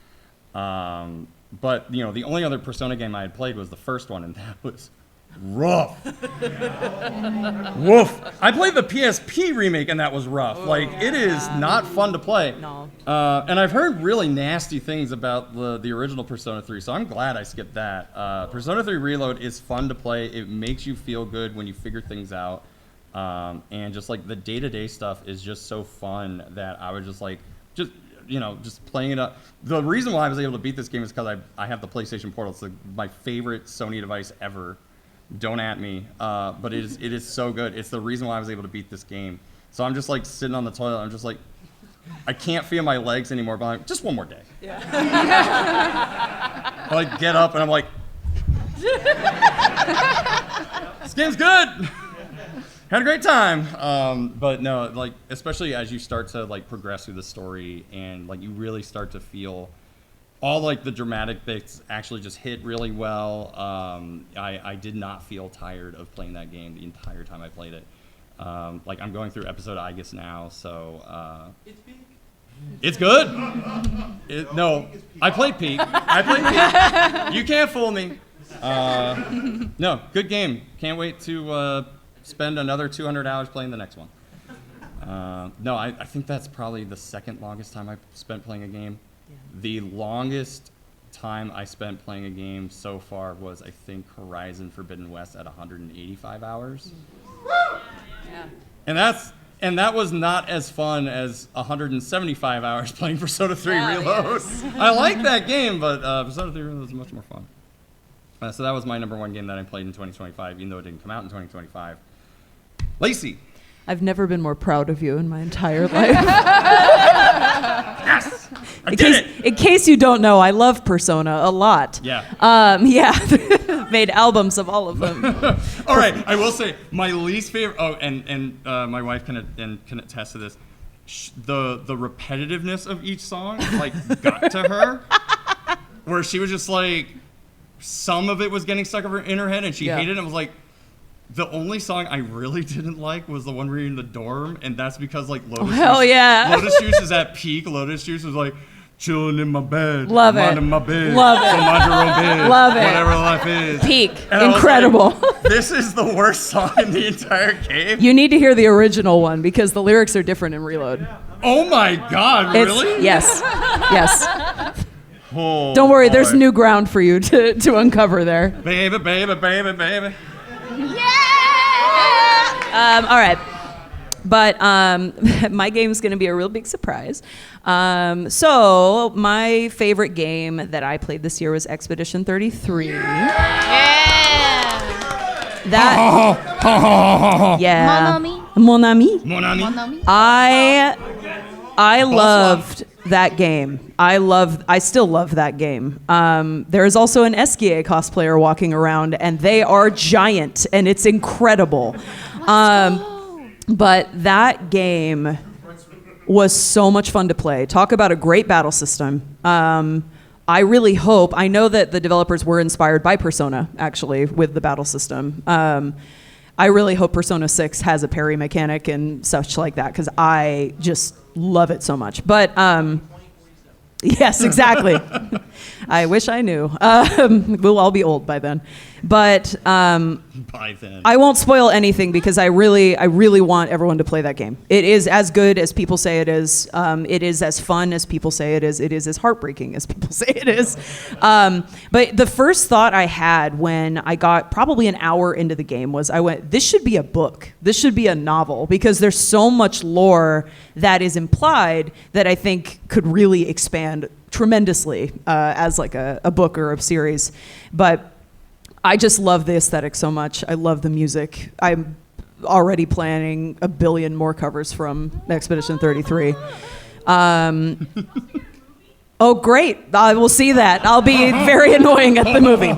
But, you know, the only other Persona game I had played was the first one, and that was rough. Woof. I played the PSP remake, and that was rough. Like, it is not fun to play. No. And I've heard really nasty things about the original Persona 3, so I'm glad I skipped that. Persona 3 Reload is fun to play. It makes you feel good when you figure things out. And just, like, the day-to-day stuff is just so fun that I was just, like, just playing it up. The reason why I was able to beat this game is because I have the PlayStation Portal. It's my favorite Sony device ever. Don't at me, but it is so good. It's the reason why I was able to beat this game. So I'm just like sitting on the toilet. I'm just like, I can't feel my legs anymore. But I'm like, just one more day. Yeah. I like get up and I'm like, this game's good. Had a great time, but no, like, especially as you start to like progress through the story and like you really start to feel all like the dramatic bits actually just hit really well. I did not feel tired of playing that game the entire time I played it. Like I'm going through episode I guess now, so It's big. it's good. No, I played Peak. You can't fool me. No, good game. Can't wait to spend another 200 hours playing the next one. No, I think that's probably the second longest time I've spent playing a game. Yeah. The longest time I spent playing a game so far was, I think, Horizon Forbidden West at 185 hours. Yeah. And that was not as fun as 175 hours playing Persona 3 Reload. Yes. I like that game, but Persona 3 Reload is much more fun. So that was my number 1 game that I played in 2025, even though it didn't come out in 2025. Lacey. I've never been more proud of you in my entire life. Yes! I did it! In case you don't know, I love Persona a lot. Yeah. Yeah. Made albums of all of them. All right, I will say, my least favorite, and my wife can attest to this, the repetitiveness of each song, like, got to her, where she was just like, some of it was getting stuck in her head, and she hated it, and was like, the only song I really didn't like was the one where you're in the dorm, and that's because like Lotus Juice is at peak. Lotus Juice was like chilling in my bed, minding my bed, love it, so mind your own bed, love it, whatever life is. Peak, and incredible. Like, this is the worst song in the entire game. You need to hear the original one because the lyrics are different in Reload. Oh my God, really? Yes. Oh, don't worry, there's new ground for you to uncover there. Baby, baby, baby, baby. All right. But my game is going to be a real big surprise. So my favorite game that I played this year was Expedition 33. Yeah. Mon ami. I loved that game. I still love that game. There is also an Esquier cosplayer walking around, and they are giant, and it's incredible. But that game was so much fun to play. Talk about a great battle system. I really hope, I know that the developers were inspired by Persona, actually, with the battle system. I really hope Persona 6 has a parry mechanic and such like that, because I just love it so much. But yes, exactly. I wish I knew. We'll all be old by then. But By then. I won't spoil anything because I really want everyone to play that game. It is as good as people say it is. It is as fun as people say it is. It is as heartbreaking as people say it is. But the first thought I had when I got probably an hour into the game was this should be a book. This should be a novel because there's so much lore that is implied that I think could really expand tremendously as like a book or a series. But I just love the aesthetic so much. I love the music. I'm already planning a billion more covers from Expedition 33. Oh, great. I will see that. I'll be very annoying at the movie.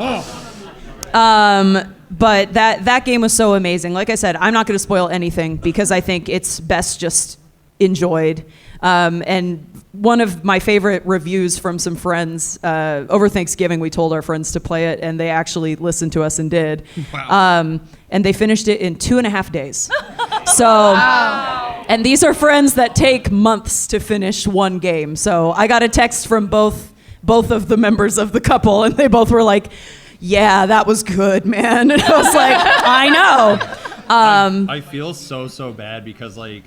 But that game was so amazing. Like I said, I'm not going to spoil anything because I think it's best just enjoyed. And one of my favorite reviews from some friends, over Thanksgiving, we told our friends to play it, and they actually listened to us and did. Wow. And they finished it in 2.5 days. So, and these are friends that take months to finish one game. So I got a text from both of the members of the couple, and they both were like, yeah, that was good, man. And I was like, I know. I feel so bad because like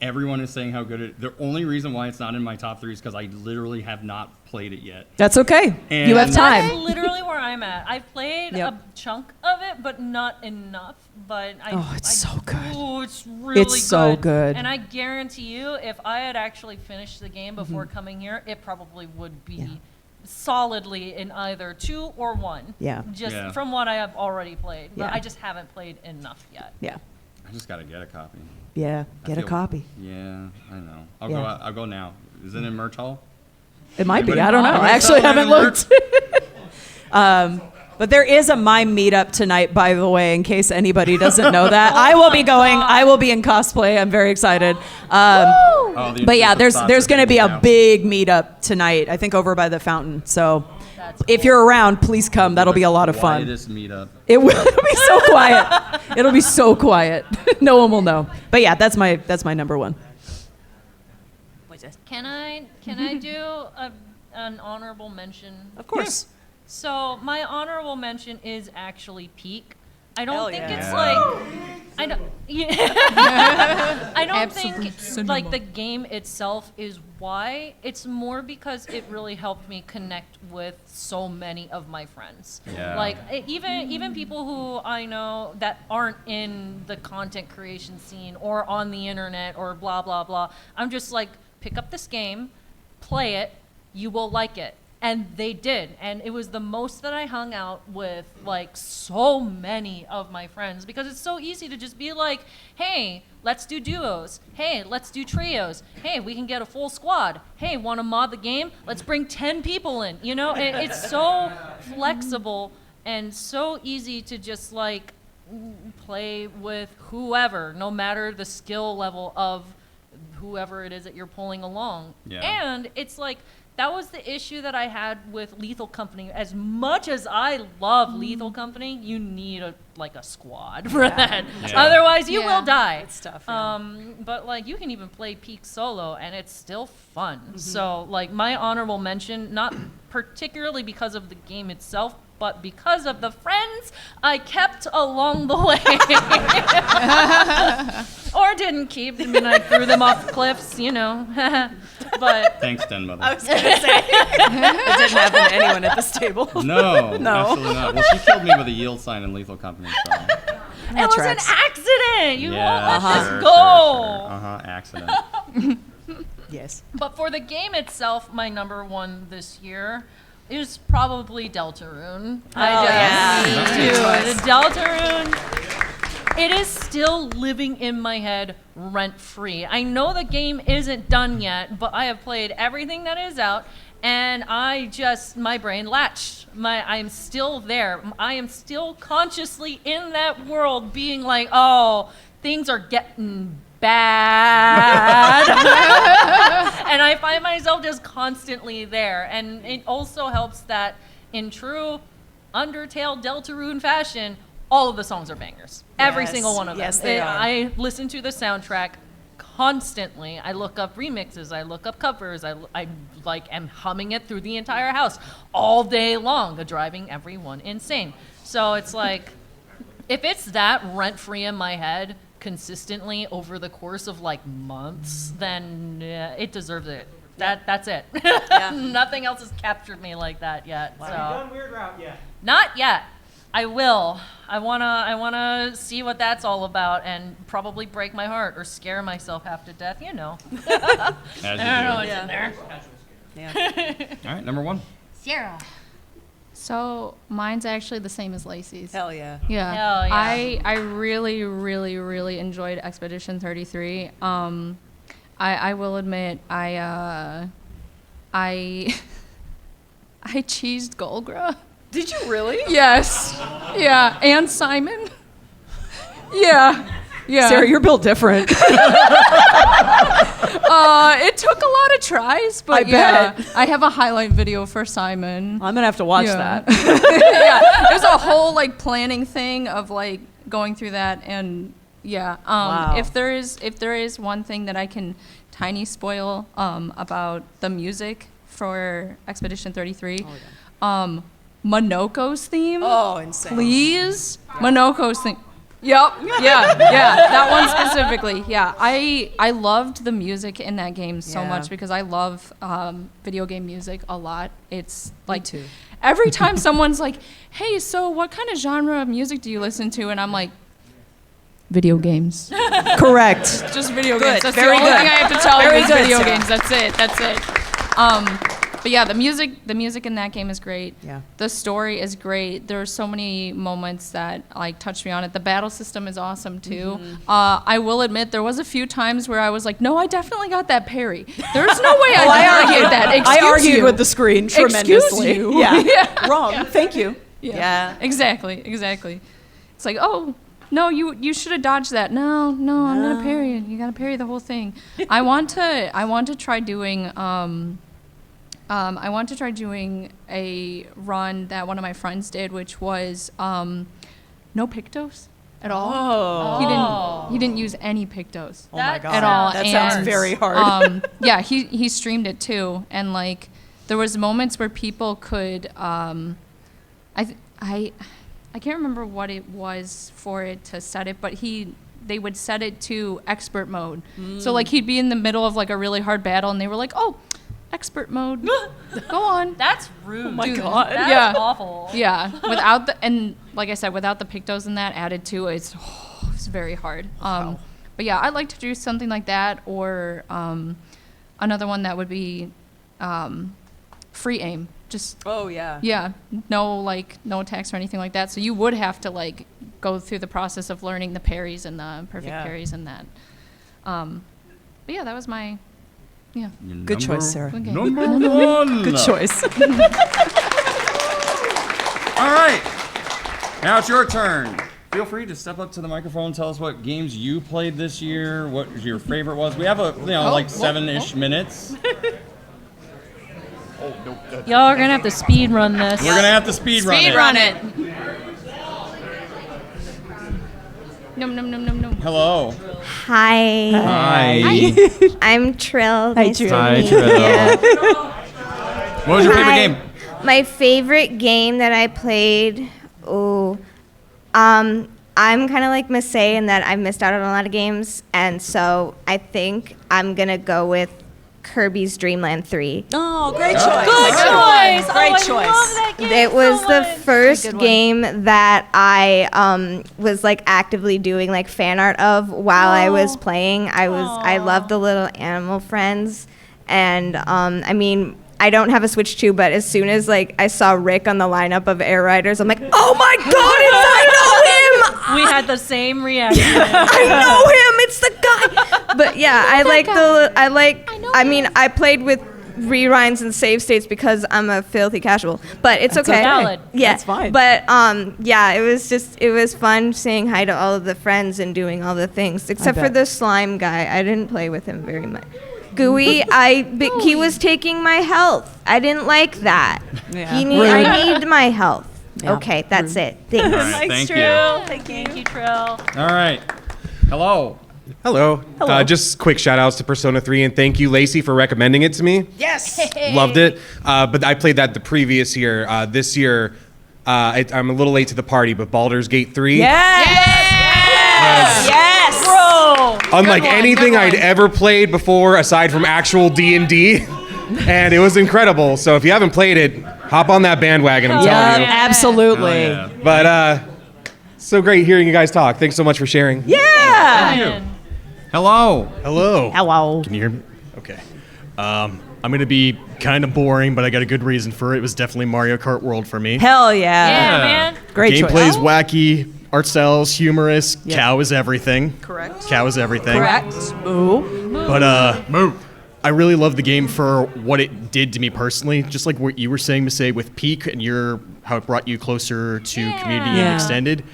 everyone is saying how good it. The only reason why it's not in my top 3 is because I literally have not played it yet. That's okay. And You have time. That's literally where I'm at. I've played a chunk of it, but not enough. But It's so good. Oh, it's really It's so good. And I guarantee you, if I had actually finished the game before coming here, it probably would be solidly in either 2 or 1. Yeah. Just Yeah. from what I have already played. But Yeah. I just haven't played enough yet. Yeah. I just gotta get a copy. Yeah. Get a feel- copy. Yeah, I know. Yeah. I'll go now. Is it in merch hall? It might be. Anybody- I don't know. I anybody actually selling haven't any looked. But there is a mime meetup tonight, by the way, in case anybody doesn't know that. I will be going. I will be in cosplay. I'm very excited. Oh, the But yeah, intrusive thoughts there's are going to be getting a out. big meetup tonight. I think over by the fountain. So That's if cool. you're around, please come. That'll be a lot of fun. Quietest meetup. It will it'll be so quiet. It'll be so quiet. No one will know. But yeah, that's my number one. Can I do an honorable mention? Of course. So my honorable mention is actually Peak. I don't Hell think yeah. it's Yeah. like I don't. Yeah. I don't Absolute think cinema. like the game itself is why. It's more because it really helped me connect with so many of my friends. Yeah. Like even people who I know that aren't in the content creation scene or on the internet or blah blah blah. I'm just like, pick up this game, play it, you will like it. And they did. And it was the most that I hung out with like so many of my friends because it's so easy to just be like, hey, let's do duos. Hey, let's do trios. Hey, we can get a full squad. Hey, want to mod the game? Let's bring 10 people in. You know, it's so flexible and so easy to just like play with whoever, no matter the skill level of whoever it is that you're pulling along. Yeah. And it's like, that was the issue that I had with Lethal Company. As much as I love Lethal Company, you need a squad for that. Yeah. Otherwise, you Yeah. will die. It's tough. But like you can even play Peak solo, and it's still fun. So like my honorable mention, not particularly because of the game itself, but because of the friends I kept along the way. Or didn't keep. I mean, I threw them off cliffs, you know. But Thanks, Den Mother. I was gonna say it didn't happen to anyone at this table. No, No. absolutely not. Well, she killed me with a yield sign in Lethal Company. So. it was tracks. an accident. You won't let sure, this sure, go. sure. Accident. Yes. But for the game itself, my number one this year is probably Deltarune. Dude, Deltarune. It is still living in my head rent-free. I know the game isn't done yet, but I have played everything that is out, and my brain latched. I'm still there. I am still consciously in that world being like, oh, things are getting bad. And I find myself just constantly there. And it also helps that in true Undertale Deltarune fashion, all of the songs are bangers. Every Yes. single one of them. Yes, they are. I listen to the soundtrack constantly. I look up remixes, I look up covers, I like am humming it through the entire house all day long, driving everyone insane. So it's like, if it's that rent-free in my head consistently over the course of like months, then it deserves it. That's it. Nothing else has captured me like that yet. Have So. you done Weird Route yet? Not yet. I will. I wanna see what that's all about and probably break my heart or scare myself half to death. You know. As you I don't know do. what's in there. All right, number 1. Sarah. So mine's actually the same as Lacey's. Hell yeah. Yeah. Hell yeah. I really, really, really enjoyed Expedition 33. I will admit I cheesed Golgra. Did you really? Yes. Yeah. And Simon. Yeah. Yeah. Sarah, you're built different. It took a lot of tries, but I yeah, bet. I have a highlight video for Simon. I'm gonna have to watch Yeah. that. Yeah, there's a whole like planning thing of like going through that, and yeah, Wow. if there is one thing that I can tiny spoil about the music for Expedition 33, Monoko's theme, Oh, insane. please, Monoko's theme. Yep. Yeah. That one specifically. Yeah. I loved the music in that game so Yeah. much because I love video game music a lot. It's like too. every time someone's like, "Hey, so what kind of genre of music do you listen to?" and I'm like, "Video games." Correct. Just video Good. games. That's Very the only good. thing I have to tell Very you is good, video Sarah. games. That's it. But yeah, the music in that game is great. Yeah. The story is great. There are so many moments that like touched me on it. The battle system is awesome too. I will admit there was a few times where I was like, no, I definitely got that parry. There's no way I argued that. Excuse I argued you. with the screen Excuse tremendously. you. Yeah. Yeah. Wrong. Thank you. Yeah. Exactly. It's like, oh, no, you should have dodged that. No, I'm gonna parry it. You gotta parry the whole thing. I want to try doing I want to try doing a run that one of my friends did, which was no Pictos at all. Oh. He didn't use any Pictos Oh my That god. at all. That and, sounds very hard. Yeah, he streamed it too, and like there was moments where people could I can't remember what it was for it to set it, but they would set it to expert mode. So like he'd be in the middle of like a really hard battle, and they were like, "Oh, expert mode, go on." That's rude. Oh my God. That's Yeah. awful. Yeah, without like I said, without the Pictos in that added to it, it's very hard. But yeah, I'd like to do something like that, or another one that would be free aim. Just Oh yeah. yeah, no attacks or anything like that. So you would have to like go through the process of learning the parries and the perfect Yeah. parries and that. But yeah, that was my Good choice, Sarah. Okay. Number 1. Good choice. All right. Now it's your turn. Feel free to step up to the microphone and tell us what games you played this year, what your favorite was. We have like 7-ish minutes. Y'all are gonna have to speed run this. We're gonna have to speed run it. run it. Num. Hello. Hi, Hi. I'm Trill. Hi, Nice to Trill. Hi, meet Trill. you. What was your favorite Hi. game? My favorite game that I played. I'm kind of like Masae in that I've missed out on a lot of games, and so I think I'm gonna go with Kirby's Dream Land 3. Oh, great choice. Good choice. Great I choice. love that game It was so the much. first Good one. game that I was like actively doing like fan art of while I was playing. I loved the little animal friends, and I mean, I don't have a Switch 2, but as soon as like I saw Rick on the lineup of Air Riders, I'm like, oh my god, I know him! We had the same reaction. I know him. It's the guy. But yeah, I played with rewinds and save states because I'm a filthy casual. But it's okay. valid. Yeah, That's fine. But yeah, it was fun saying hi to all of the friends and doing all the things, except for bet. the slime guy. I didn't play with him very much. Gooey, he was taking my health. I didn't like that. Yeah. I need my health. Yeah. Okay, that's it. All Thanks. right, thank you. Thank you, Trill. All right. Hello. Hello. Just quick shout outs to Persona 3 and thank you, Lacey, for recommending it to me. Yes. Loved it. But I played that the previous year. This year, I'm a little late to the party, but Baldur's Gate 3. Yes. Bro. Unlike anything I'd ever played before aside from actual D&D. And it was incredible. So if you haven't played it, hop on that bandwagon, I'm telling you. Absolutely. Oh, yeah. But so great hearing you guys talk. Thanks so much for sharing. Yeah. Hello. Hello. Hello. Can you hear me? Okay. I'm going to be kind of boring, but I got a good reason for it. It was definitely Mario Kart World for me. Hell yeah. Yeah, man. Great choice. Gameplay is wacky, art style's humorous, cow is everything. Correct. Cow is everything. Correct. Moo. But I really love the game for what it did to me personally. Just like what you were saying, Masae, with Peak and how it brought you closer to community Yeah. and extended.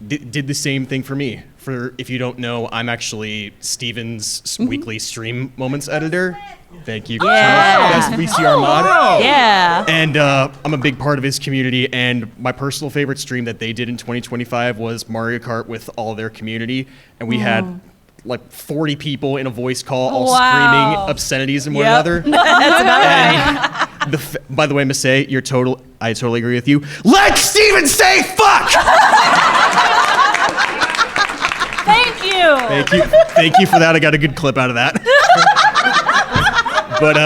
Did the same thing for me. For if you don't know, I'm actually Steven's weekly stream moments editor. Thank you. Yeah. Best VCR mod. Yeah. And I'm a big part of his community. And my personal favorite stream that they did in 2025 was Mario Kart with all their community. And we had like 40 people in a voice call, all Wow. screaming obscenities and one Yep. another. That's about right. By the way, Masae, I totally agree with you. Let Steven say fuck! Thank you. Thank you for that. I got a good clip out of that. But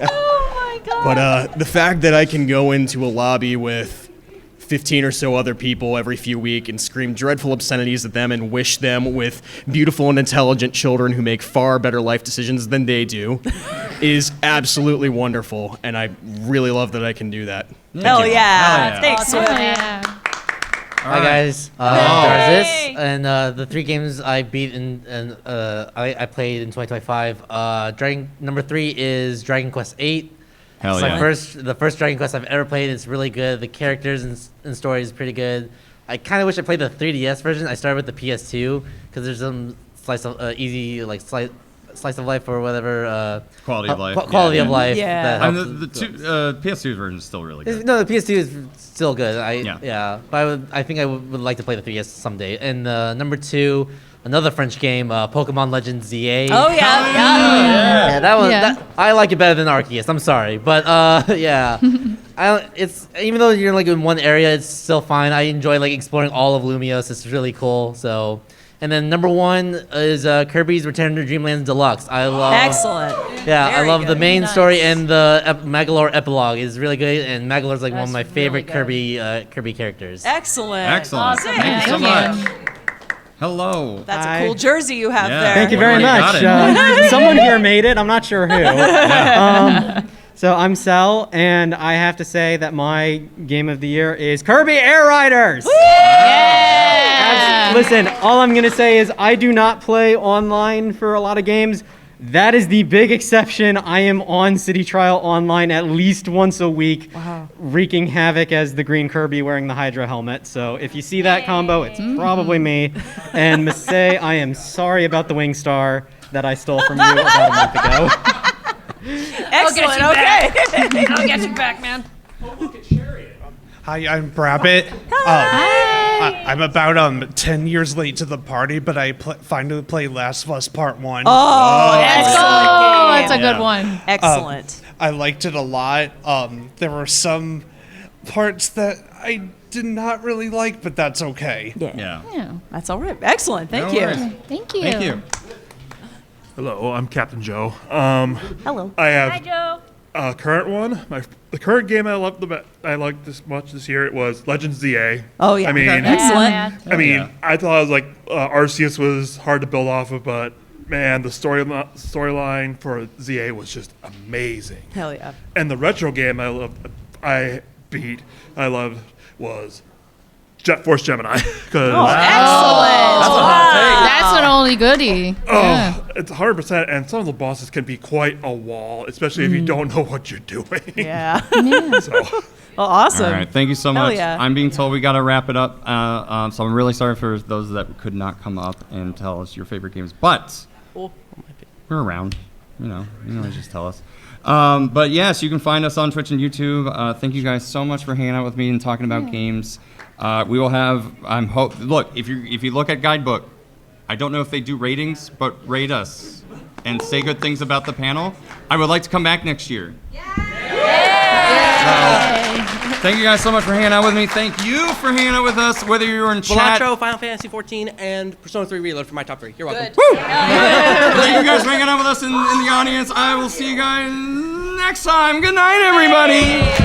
Oh my God. the fact that I can go into a lobby with 15 or so other people every few weeks and scream dreadful obscenities at them and wish them with beautiful and intelligent children who make far better life decisions than they do is absolutely wonderful. And I really love that I can do that. Hell yeah. Hell yeah. Thanks, Swift. Yeah. Hi guys, Darzus, and the 3 games I beat and I played in 2025. Number 3 is Dragon Quest VIII. Hell It's yeah. the first Dragon Quest I've ever played. It's really good. The characters and story is pretty good. I kind of wish I played the 3DS version. I started with the PS2 because there's some slice of slice of life or whatever. Quality of life. Quality of Yeah. life. Yeah. that And helps. the PS2 version is still really good. No, the PS2 is still good. Yeah. But I think I would like to play the 3DS someday. And number 2, another French game, Pokemon Legends ZA. Oh, yeah. Yeah, that one. Yeah. I like it better than Arceus. I'm sorry, but yeah, it's even though you're like in one area, it's still fine. I enjoy like exploring all of Lumios. It's really cool. So, and then number 1 is Kirby's Return to Dreamland Deluxe. I love. Excellent. Yeah, I Very love the good. main Nice. story and the Magalore epilogue is really good. And Magalore is like one That's of my really favorite good. Kirby characters. Excellent. Excellent. Awesome. Thank you so Thank much. Hello. That's Hi. a cool jersey you have Yeah. there. Thank you very Everybody much. got it. Someone here made it. I'm not sure who. So I'm Sel, and I have to say that my game of the year is Kirby Air Riders. Listen, all I'm gonna say is I do not play online for a lot of games. That is the big exception. I am on City Trial Online at least once a week, wreaking havoc as the green Kirby wearing the Hydra helmet. So if you see that combo, it's probably me. And Masae, I am sorry about the Wing Star that I stole from you about a month ago. Excellent. you Okay. I'll get you back, man. Hi, I'm Brabbit. I'm about 10 years late to the party, but I finally played Last of Us Part 1. Oh, excellent. Oh, that's a Yeah. good one. Excellent. I liked it a lot. There were some parts that I did not really like, but that's okay. Yeah. Yeah. That's all right. Excellent. Thank No you. worries. Thank you. Thank you. Hello, I'm Captain Joe. Hello. I Hi, have Joe. a current one. The current game I liked this much this year. It was Legends ZA. Oh, yeah. I mean, Excellent. Yeah, man. I mean, Yeah. I thought it was like Arceus was hard to build off of, but man, the storyline for ZA was just amazing. Hell yeah. And the retro game I loved was Jet Force Gemini. 'Cause Excellent. That's a hot take. That's an oldie goodie. Oh, Yeah. it's 100%, and some of the bosses can be quite a wall, especially if you don't know what you're doing. Yeah. So, Well, awesome. All right, thank you so Hell much. yeah. I'm being told we got to wrap it up, so I'm really sorry for those that could not come up and tell us your favorite games, but we're around. You know, just tell us. But yes, you can find us on Twitch and YouTube. Thank you guys so much for hanging out with me and talking about games. We will have. Look, if you look at Guidebook, I don't know if they do ratings, but rate us and say good things about the panel. I would like to come back next year. Thank you guys so much for hanging out with me. Thank you for hanging out with us, whether you're in chat. Villatro, Final Fantasy 14, and Persona 3 Reload for my top 3. You're welcome. Woo! Thank you guys for hanging out with us in the audience. I will see you guys next time. Good night, everybody.